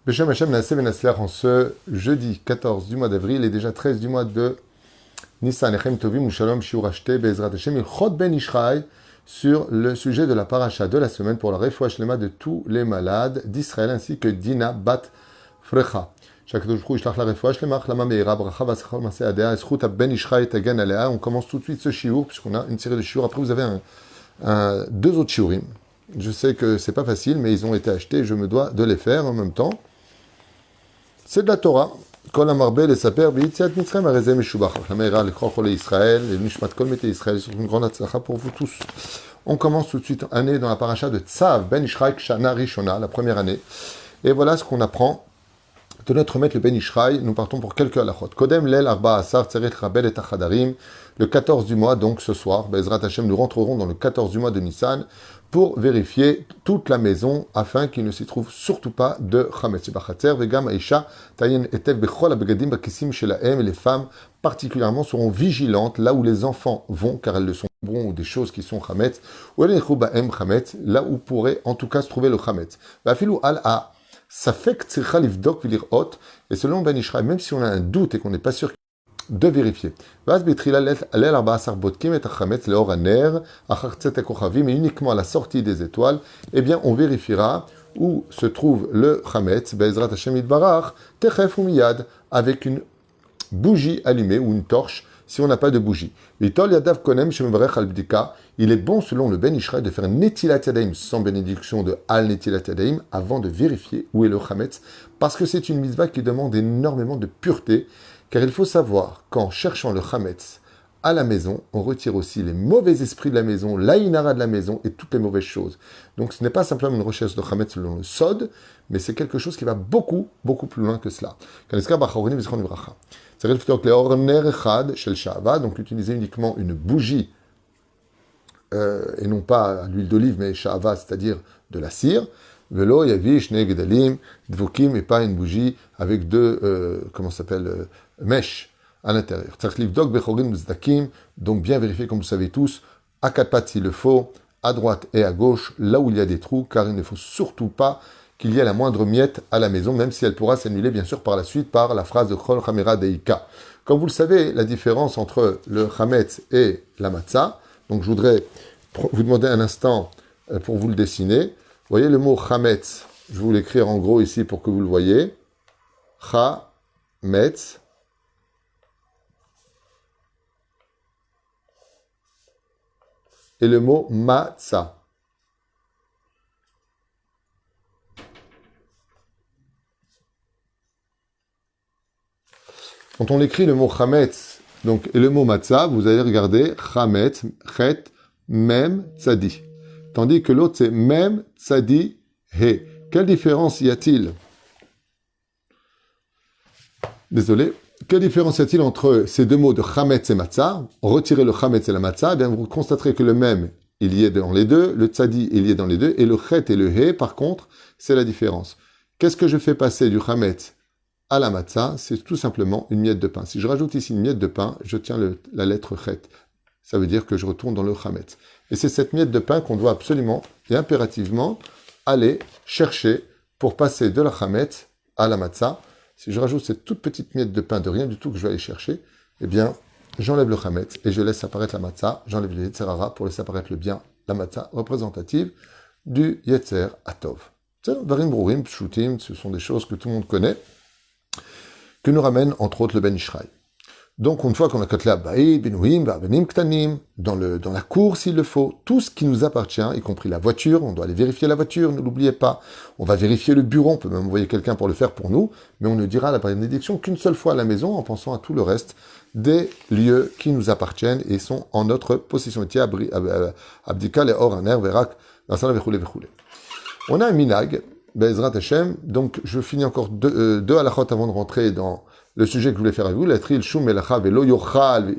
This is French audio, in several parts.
Beshem Hashem Naaseh Venaslach en ce jeudi 14 du mois d'avril et déjà 13 du mois de Nissan Echem Tovim ou Shalom Shiur Ashte Be'ezrat Hashem Ilchot Ben Ishraï sur le sujet de la paracha de la semaine pour la Refoua Shlema de tous les malades d'Israël ainsi que Dina Bat Frecha. On commence tout de suite ce shiur puisqu'on a une série de shiur. Après vous avez deux autres shiurim. Je sais que c'est pas facile mais ils ont été achetés et je me dois de les faire en même temps. C'est de la Torah. Kol amarbe le saper b'yitziat Mitzrayim arezeh meshubach. La meira l'ekroch olé Israël et nishmat kol mete Israël. C'est une grande atzlacha pour vous tous. On commence tout de suite année dans la paracha de Tzav ben Ishraï Shana Rishona, la première année. Et voilà ce qu'on apprend de notre maître le Ben Ishraï. Nous partons pour quelques halachot. Kodem lel arba asar tzeret rabel et achadarim. Le 14 du mois, donc ce soir, Be'ezrat Hashem, nous rentrerons dans le 14 du mois de Nissan pour vérifier toute la maison afin qu'il ne s'y trouve surtout pas de chametz bachatzer. Vegam aisha tayen etev bechol abegadim bakisim shelahem. Les femmes particulièrement seront vigilantes là où les enfants vont, car elles le sont ou des choses qui sont chametz. Ou elechu bahem chametz, là où pourrait en tout cas se trouver le chametz. Vafilu al a safek tzricha livdok v'lirot. Et selon Ben Ishraï, même si on a un doute et qu'on n'est pas sûr de vérifier. Mais uniquement à la sortie des étoiles, eh bien, on vérifiera où se trouve le chametz, Be'ezrat Hashem Yitbarach, techef ou miyad, avec une bougie allumée ou une torche, si on n'a pas de bougie. Il est bon, selon le Ben Ishraï, de faire un netilat yadayim sans bénédiction de al netilat yadayim avant de vérifier où est le chametz, parce que c'est une mitzvah qui demande énormément de pureté. Car il faut savoir qu'en cherchant le chametz à la maison, on retire aussi les mauvais esprits de la maison, l'aïnara de la maison et toutes les mauvaises choses. Donc ce n'est pas simplement une recherche de chametz selon le sod, mais c'est quelque chose qui va beaucoup, beaucoup plus loin que cela. Donc utiliser uniquement une bougie, et non pas à l'huile d'olive, mais sha'ava, c'est-à-dire de la cire. Velo yavi shne gedalim dvokim, et pas une bougie avec deux mèches à l'intérieur. Donc bien vérifier, comme vous savez tous, à quatre pattes s'il le faut, à droite et à gauche, là où il y a des trous, car il ne faut surtout pas qu'il y ait la moindre miette à la maison, même si elle pourra s'annuler bien sûr par la suite par la phrase de Chol Chamera Deika. Comme vous le savez, la différence entre le chametz et la matzah, donc je voudrais vous demander un instant pour vous le dessiner. Vous voyez le mot chametz, je vais vous l'écrire en gros ici pour que vous le voyez. Chametz. Et le mot matzah. Quand on écrit le mot chametz, donc, et le mot matzah, vous allez regarder chametz, chet, mem, tzadi. Tandis que l'autre, c'est mem, tzadi, he. Quelle différence y a-t-il? Désolé. Quelle différence y a-t-il entre ces deux mots de chametz et matzah? Retirez le chametz et la matzah, eh bien vous constaterez que le mem, il y est dans les deux, le tzadi, il y est dans les deux, et le chet et le he, par contre, c'est la différence. Qu'est-ce que je fais passer du chametz à la matzah? C'est tout simplement une miette de pain. Si je rajoute ici une miette de pain, je tiens la lettre chet. Ça veut dire que je retourne dans le chametz. Et c'est cette miette de pain qu'on doit absolument et impérativement aller chercher pour passer de la chametz à la matzah. Si je rajoute cette toute petite miette de pain de rien du tout que je vais aller chercher, eh bien, j'enlève le chametz et je laisse apparaître la matzah, j'enlève le yetzer hara pour laisser apparaître le bien, la matzah représentative du yetzer atov. Varim brourim, pshutim, ce sont des choses que tout le monde connaît, que nous ramène entre autres le Ben Ishraï. Donc, une fois qu'on a kotelé abaï, benouim, benim ktanim, dans la cour s'il le faut, tout ce qui nous appartient, y compris la voiture, on doit aller vérifier la voiture, ne l'oubliez pas. On va vérifier le bureau, on peut même envoyer quelqu'un pour le faire pour nous, mais on ne dira la bénédiction qu'une seule fois à la maison en pensant à tout le reste des lieux qui nous appartiennent et sont en notre possession. Abdika, le or, aner, verak, on a un minag, Be'ezrat Hashem, donc je finis encore deux halachot avant de rentrer dans le sujet que je voulais faire avec vous, la tril shum melacha velo yochal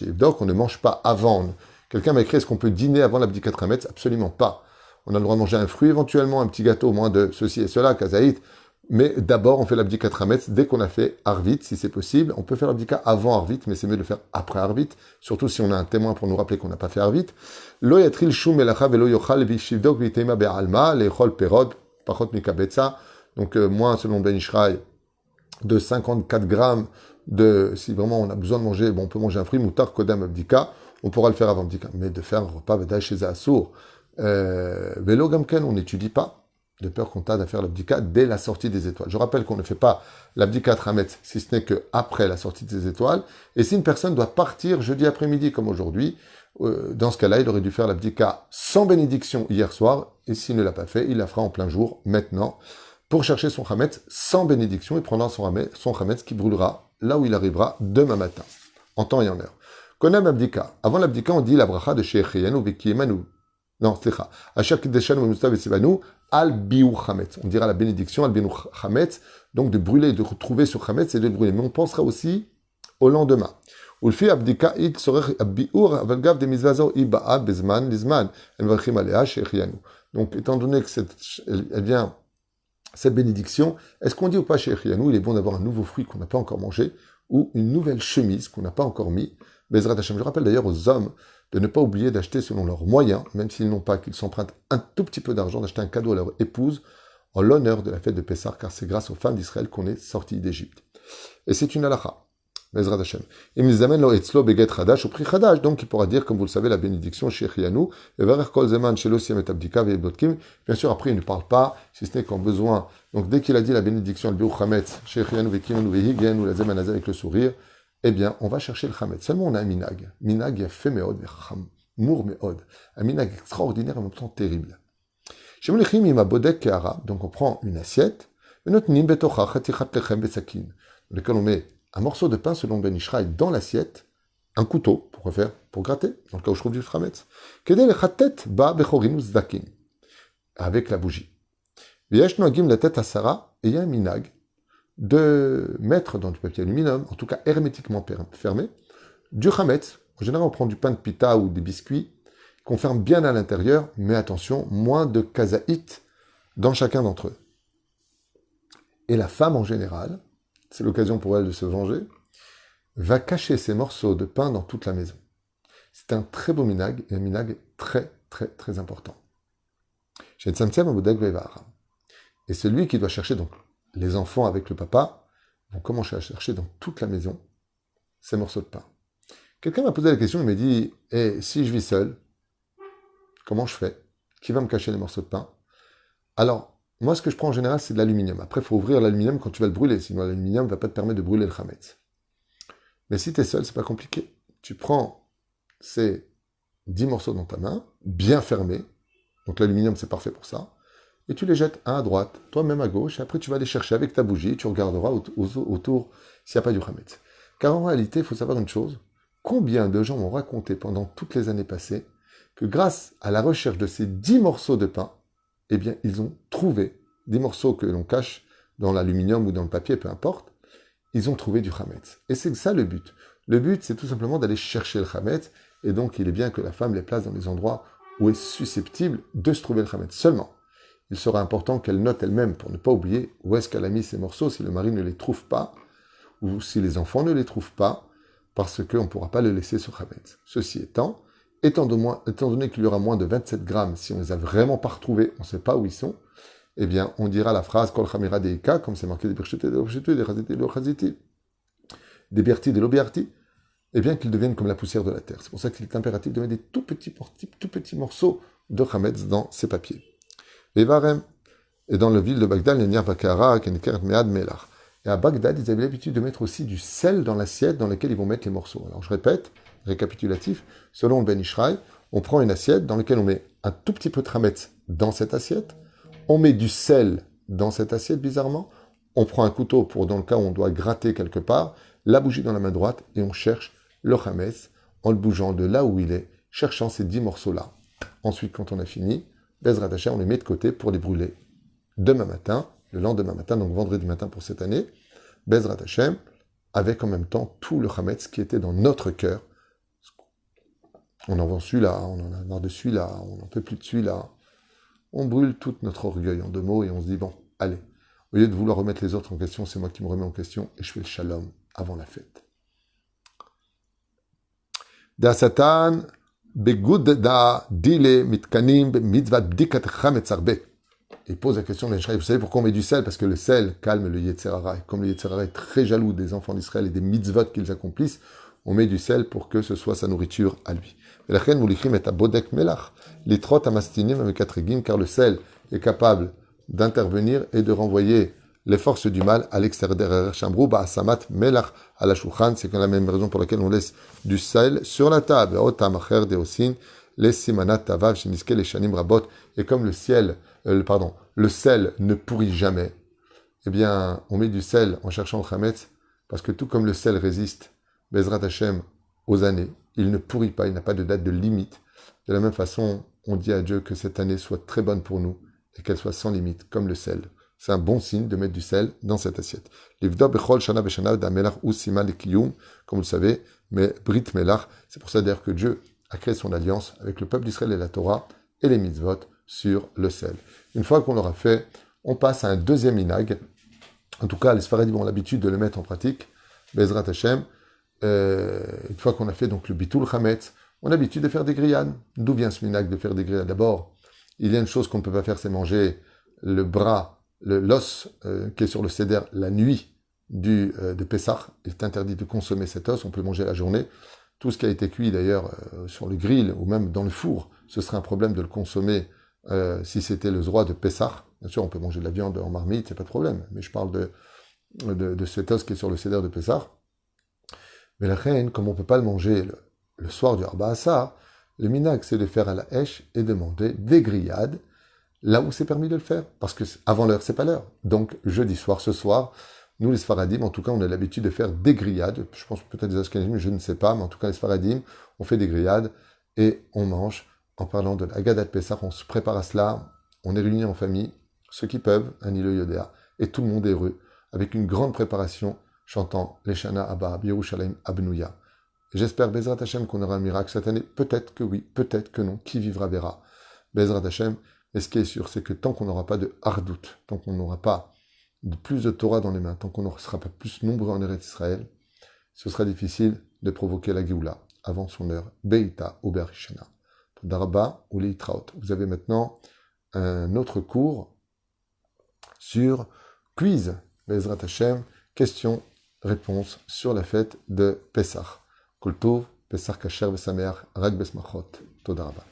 donc on ne mange pas avant. Quelqu'un m'a écrit, est-ce qu'on peut dîner avant l'abdikat hametz? Absolument pas. On a le droit de manger un fruit éventuellement, un petit gâteau au moins de ceci et cela, kazaït, Mais d'abord, on fait l'abdika Hametz dès qu'on a fait Arvit, si c'est possible. On peut faire l'abdika avant Arvit, mais c'est mieux de le faire après Arvit, surtout si on a un témoin pour nous rappeler qu'on n'a pas fait Arvit. Lo yatril shum melacha velo yochal vishivdok vitema be'alma lechol perod pachot mikabetza. Donc, moins, selon Ben Ishraï, de 54 grammes si vraiment on a besoin de manger, bon, on peut manger un fruit, moutar, kodam, abdika, on pourra le faire avant abdika. Mais de faire un repas, vedaï chez Assour, vélo gamken, on n'étudie pas, de peur qu'on tarde à faire l'abdika dès la sortie des étoiles. Je rappelle qu'on ne fait pas l'abdika Hametz, si ce n'est qu'après la sortie des étoiles. Et si une personne doit partir jeudi après-midi, comme aujourd'hui, dans ce cas-là, il aurait dû faire l'abdika sans bénédiction hier soir, et s'il ne l'a pas fait, il la fera en plein jour, maintenant, pour chercher son Hametz sans bénédiction et prendra son Hametz qui brûlera là où il arrivera demain matin, en temps et en heure. Konam abdika. Avant l'abdika, on dit la bracha de Shechianu Vekiemanu. Non, slicha. Asher Kideshanu Vemustav Vesivanu al biu Hametz. On dira la bénédiction al biu Hametz, donc de brûler, de retrouver sur Hametz et de le brûler. Mais on pensera aussi au lendemain. Ulfi abdika it sorech biur avalgav de mizvazo iba'a bezman lizman envarchim alea Shechianu. Donc, étant donné que elle vient cette bénédiction, est-ce qu'on dit ou pas chez Echianou, il est bon d'avoir un nouveau fruit qu'on n'a pas encore mangé, ou une nouvelle chemise qu'on n'a pas encore mis. Bezrat Hashem. Je rappelle d'ailleurs aux hommes de ne pas oublier d'acheter selon leurs moyens, même s'ils n'ont pas, qu'ils s'empruntent un tout petit peu d'argent, d'acheter un cadeau à leur épouse en l'honneur de la fête de Pessah, car c'est grâce aux femmes d'Israël qu'on est sorti d'Égypte. Et c'est une halakha. Bezrat Hashem. Im nizamen lo etzlo beget chadash ou pri chadash, donc il pourra dire, comme vous le savez, la bénédiction chez Echianou, et verer kol zeman shelo siem et abdika ve'ebotkim. Bien sûr, après, il ne parle pas, si ce n'est qu'en besoin. Donc, dès qu'il a dit la bénédiction, le biou chametz, chez Echianou ve'kimenu ve'higen, ou la zeman azeh avec le sourire, eh bien, on va chercher le chametz. Seulement, on a un minag. Minag yafé meod, ve'chamour meod. Un minag extraordinaire et en même temps terrible. Chez Molechim, il m'a bodek ke'ara, donc on prend une assiette, et notre nim betocha chatichat lechem besakin, dans lequel on met un morceau de pain selon Ben Ishraï dans l'assiette, un couteau, pour faire, pour gratter, dans le cas où je trouve du chametz, kedel chatet ba bechorin zdakin, avec la bougie. V'yesh noagim la tête à Sarah, et il y a un minag de mettre dans du papier aluminium, en tout cas hermétiquement fermé, du chametz. En général, on prend du pain de pita ou des biscuits, qu'on ferme bien à l'intérieur, mais attention, moins de kazaït dans chacun d'entre eux. Et la femme en général, c'est l'occasion pour elle de se venger, va cacher ces morceaux de pain dans toute la maison. C'est un très beau minag, et un minag très, très, très important. Et celui qui doit chercher, donc, les enfants avec le papa, vont commencer à chercher dans toute la maison ces morceaux de pain. Quelqu'un m'a posé la question, il m'a dit, si je vis seul, comment je fais? Qui va me cacher les morceaux de pain? Alors, moi, ce que je prends en général, c'est de l'aluminium. Après, il faut ouvrir l'aluminium quand tu vas le brûler, sinon l'aluminium ne va pas te permettre de brûler le chametz. Mais si tu es seul, c'est pas compliqué. Tu prends ces 10 morceaux dans ta main, bien fermés, donc l'aluminium, c'est parfait pour ça, et tu les jettes un à droite, toi-même à gauche, et après tu vas les chercher avec ta bougie, tu regarderas autour s'il n'y a pas du chametz. Car en réalité, il faut savoir une chose, combien de gens m'ont raconté pendant toutes les années passées que grâce à la recherche de ces 10 morceaux de pain, eh bien, ils ont trouvé des morceaux que l'on cache dans l'aluminium ou dans le papier, peu importe, ils ont trouvé du chametz. Et c'est ça le but. Le but, c'est tout simplement d'aller chercher le chametz, et donc il est bien que la femme les place dans les endroits où est susceptible de se trouver le chametz. Seulement, il sera important qu'elle note elle-même, pour ne pas oublier où est-ce qu'elle a mis ces morceaux, si le mari ne les trouve pas, ou si les enfants ne les trouvent pas, parce qu'on ne pourra pas le laisser sur chametz. Ceci étant donné qu'il y aura moins de 27 grammes, si on les a vraiment pas retrouvés, on ne sait pas où ils sont, eh bien, on dira la phrase Kol Chamira Deika, comme c'est marqué des Bircheté, des Bircheté, des Chazité, des Chaziti, des Berti, des Lobiarti, eh bien, qu'ils deviennent comme la poussière de la terre. C'est pour ça qu'il est impératif de mettre des tout petits morceaux de chametz dans ces papiers. Les Varem, et dans la ville de Bagdad, il y a Bakara, Kenikert, Mead, Melach. Et à Bagdad, ils avaient l'habitude de mettre aussi du sel dans l'assiette dans laquelle ils vont mettre les morceaux. Alors, je répète, récapitulatif, selon le Ben Ishraï, on prend une assiette dans laquelle on met un tout petit peu de chametz dans cette assiette, on met du sel dans cette assiette, bizarrement, on prend un couteau pour, dans le cas où on doit gratter quelque part, la bougie dans la main droite, et on cherche le chametz en le bougeant de là où il est, cherchant ces 10 morceaux-là. Ensuite, quand on a fini, Bezrat Hashem, on les met de côté pour les brûler demain matin, le lendemain matin, donc vendredi matin pour cette année, Bezrat Hashem, avec en même temps tout le chametz qui était dans notre cœur. On en vend celui-là, on en a marre de celui-là, on n'en peut plus de celui-là. On brûle tout notre orgueil en 2 mots et on se dit, bon, allez, Au lieu de vouloir remettre les autres en question, c'est moi qui me remets en question et je fais le shalom avant la fête. Da Satan, begud da dile mitkanim mitzvat bdikat chametz arbe. Il pose la question de l'Israël. Vous savez pourquoi on met du sel? Parce que le sel calme le Yetzer Hara. Et comme le Yetzer Hara est très jaloux des enfants d'Israël et des mitzvot qu'ils accomplissent, on met du sel pour que ce soit sa nourriture à lui. Et la reine Moulichim est à Bodek Melach, litrot amastinim avec katregim, car le sel est capable d'intervenir et de renvoyer les forces du mal à l'extérieur. Shamrou ba'asamat melach à la shulchan, c'est la même raison pour laquelle on laisse du sel sur la table. Otam acher deosin, les simanat tavav sheniske les shanim rabot. Et comme le sel ne pourrit jamais, eh bien, on met du sel en cherchant le chametz, parce que tout comme le sel résiste, Bezrat Hashem, aux années, il ne pourrit pas, il n'a pas de date de limite. De la même façon, on dit à Dieu que cette année soit très bonne pour nous et qu'elle soit sans limite, comme le sel. C'est un bon signe de mettre du sel dans cette assiette. Livda bechol shana beshana d'Amelach ou sima lekiyum, comme vous le savez, mais Brit Melach, c'est pour ça d'ailleurs que Dieu a créé son alliance avec le peuple d'Israël et la Torah et les mitzvot sur le sel. Une fois qu'on l'aura fait, on passe à un deuxième minag. En tout cas, les Sfaradim ont l'habitude de le mettre en pratique. Bezrat Hashem, une fois qu'on a fait donc le bitul chametz, on a l'habitude de faire des grillades. D'où vient ce minag de faire des grillades? D'abord, il y a une chose qu'on ne peut pas faire, c'est manger le bras, l'os qui est sur le seder la nuit de Pessah. Il est interdit de consommer cet os, on peut le manger la journée. Tout ce qui a été cuit d'ailleurs sur le grill ou même dans le four, ce serait un problème de le consommer si c'était le droit de Pessah. Bien sûr, on peut manger de la viande en marmite, c'est pas de problème. Mais je parle de cet os qui est sur le seder de Pessah. Mais la reine, comme on ne peut pas le manger le soir du Arba Assar, le minag, c'est de faire à la hèche et demander des grillades là où c'est permis de le faire. Parce que avant l'heure, c'est pas l'heure. Donc, jeudi soir, ce soir, nous, les Sfaradim, en tout cas, on a l'habitude de faire des grillades. Je pense peut-être des Ashkenazim, je ne sais pas, mais en tout cas, les Sfaradim, on fait des grillades et on mange. En parlant de l'Agadat de Pessah, on se prépare à cela, on est réunis en famille, ceux qui peuvent, un îlot Yodéa, et tout le monde est heureux, avec une grande préparation, chantant les Shana Abba, Yerushalayim Abnouya. J'espère, Bezrat Hashem, qu'on aura un miracle cette année. Peut-être que oui, peut-être que non. Qui vivra verra. Bezrat Hashem. Mais ce qui est sûr, c'est que tant qu'on n'aura pas de hardout, tant qu'on n'aura pas de plus de Torah dans les mains, tant qu'on ne sera pas plus nombreux en Eretz Israël, ce sera difficile de provoquer la Géoula avant son heure. Beïta ou Berishana. Darba ou Leitraot. Vous avez maintenant un autre cours sur quiz. Bezrat Hashem. Question-réponse sur la fête de Pessah. Kol Tov, Pessah Kasher V'Sameach, Rag Besmachot. Toda Rabba.